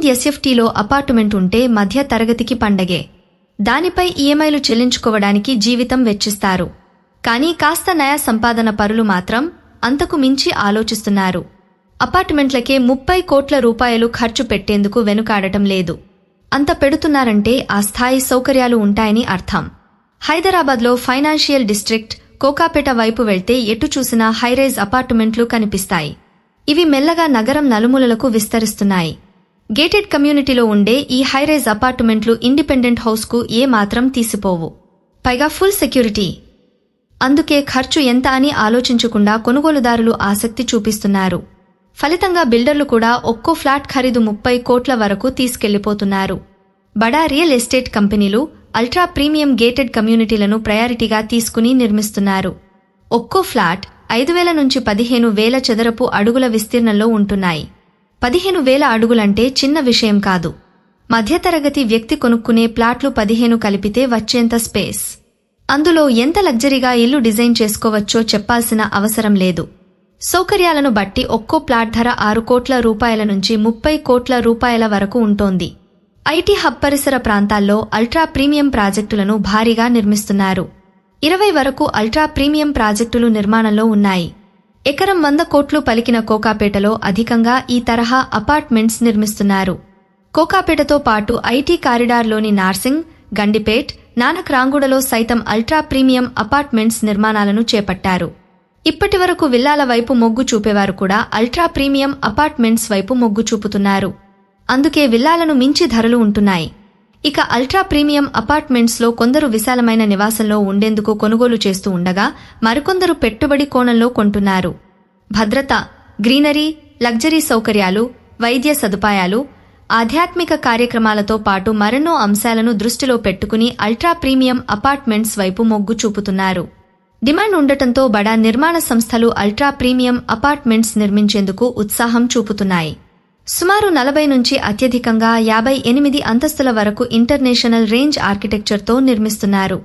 TNSFTలో apartment ఉంటే మధ్య తరగతికి పండగే. దానిపై ఈఎంఐలు చెల్లించుకోవడానికి జీవితం వెచ్చిస్తారు. కానీ కాస్త నయా సంపాదన పరులు మాత్రం అంతకు మించి ఆలోచిస్తున్నారు. అపార్ట్మెంట్లకే 30 కోట్ల రూపాయలు ఖర్చు పెట్టేందుకు వెనుకాడటం లేదు. అంత పెడుతున్నారంటే ఆ స్థాయి సౌకర్యాలు ఉంటాయని అర్థం. హైదరాబాద్లో ఫైనాన్షియల్ డిస్ట్రిక్ట్ కోకాపేట వైపు వెళ్తే ఎటు చూసినా హైరైజ్ అపార్ట్మెంట్లు కనిపిస్తాయి. ఇవి మెల్లగా నగరం నలుమూలలకు విస్తరిస్తున్నాయి. గేటెడ్ కమ్యూనిటీలో ఉండే ఈ హైరైజ్ అపార్ట్మెంట్లు ఇండిపెండెంట్ హౌస్కు ఏమాత్రం తీసిపోవు. పైగా ఫుల్ సెక్యూరిటీ. అందుకే ఖర్చు ఎంత అని ఆలోచించకుండా కొనుగోలుదారులు ఆసక్తి చూపిస్తున్నారు. ఫలితంగా బిల్డర్లు కూడా ఒక్కో ఫ్లాట్ ఖరీదు 30 కోట్ల వరకు తీసుకెళ్లిపోతున్నారు. బడా రియల్ ఎస్టేట్ కంపెనీలు అల్ట్రా ప్రీమియం గేటెడ్ కమ్యూనిటీలను ప్రయారిటీగా తీసుకుని నిర్మిస్తున్నారు. ఒక్కో ఫ్లాట్ 5,000 నుంచి 15,000 చదరపు అడుగుల విస్తీర్ణంలో ఉంటున్నాయి. 15,000 అడుగులంటే చిన్న విషయం కాదు. మధ్యతరగతి వ్యక్తి కొనుక్కునే ప్లాట్లు 15 కలిపితే వచ్చేంత స్పేస్. అందులో ఎంత లగ్జరీగా ఇల్లు డిజైన్ చేసుకోవచ్చో చెప్పాల్సిన అవసరం లేదు. సౌకర్యాలను బట్టి ఒక్కో ప్లాట్ ధర 6 కోట్ల రూపాయల నుంచి 30 కోట్ల రూపాయల వరకు ఉంటోంది. ఐటీ హబ్ పరిసర ప్రాంతాల్లో అల్ట్రా ప్రీమియం ప్రాజెక్టులను భారీగా నిర్మిస్తున్నారు. 20 వరకు అల్ట్రా ప్రీమియం ప్రాజెక్టులు నిర్మాణంలో ఉన్నాయి. ఎకరం 100 కోట్లు పలికిన కోకాపేటలో అధికంగా ఈ తరహా అపార్ట్మెంట్స్ నిర్మిస్తున్నారు. కోకాపేటతో పాటు ఐటీ కారిడార్లోని నార్సింగ్, గండిపేట్, నానక్రాంగూడలో సైతం అల్ట్రా ప్రీమియం అపార్ట్మెంట్స్ నిర్మాణాలను చేపట్టారు. ఇప్పటివరకు విల్లాల వైపు మొగ్గు చూపేవారు కూడా అల్ట్రా ప్రీమియం అపార్ట్మెంట్స్ వైపు మొగ్గు చూపుతున్నారు. అందుకే విల్లాలను మించి ధరలు ఉంటున్నాయి. ఇక అల్ట్రా ప్రీమియం అపార్ట్మెంట్స్లో కొందరు విశాలమైన నివాసంలో ఉండేందుకు కొనుగోలు చేస్తూ ఉండగా మరికొందరు పెట్టుబడి కోణంలో కొంటున్నారు. భద్రత, గ్రీనరీ, లగ్జరీ సౌకర్యాలు, వైద్య సదుపాయాలు, ఆధ్యాత్మిక కార్యక్రమాలతో పాటు మరెన్నో అంశాలను దృష్టిలో పెట్టుకుని అల్ట్రా ప్రీమియం అపార్ట్మెంట్స్ వైపు మొగ్గు చూపుతున్నారు. డిమాండ్ ఉండటంతో బడా నిర్మాణ సంస్థలు అల్ట్రా ప్రీమియం అపార్ట్మెంట్స్ నిర్మించేందుకు ఉత్సాహం చూపుతున్నాయి. సుమారు 40 నుంచి అత్యధికంగా 58 అంతస్తుల వరకు ఇంటర్నేషనల్ రేంజ్ ఆర్కిటెక్చర్తో నిర్మిస్తున్నారు.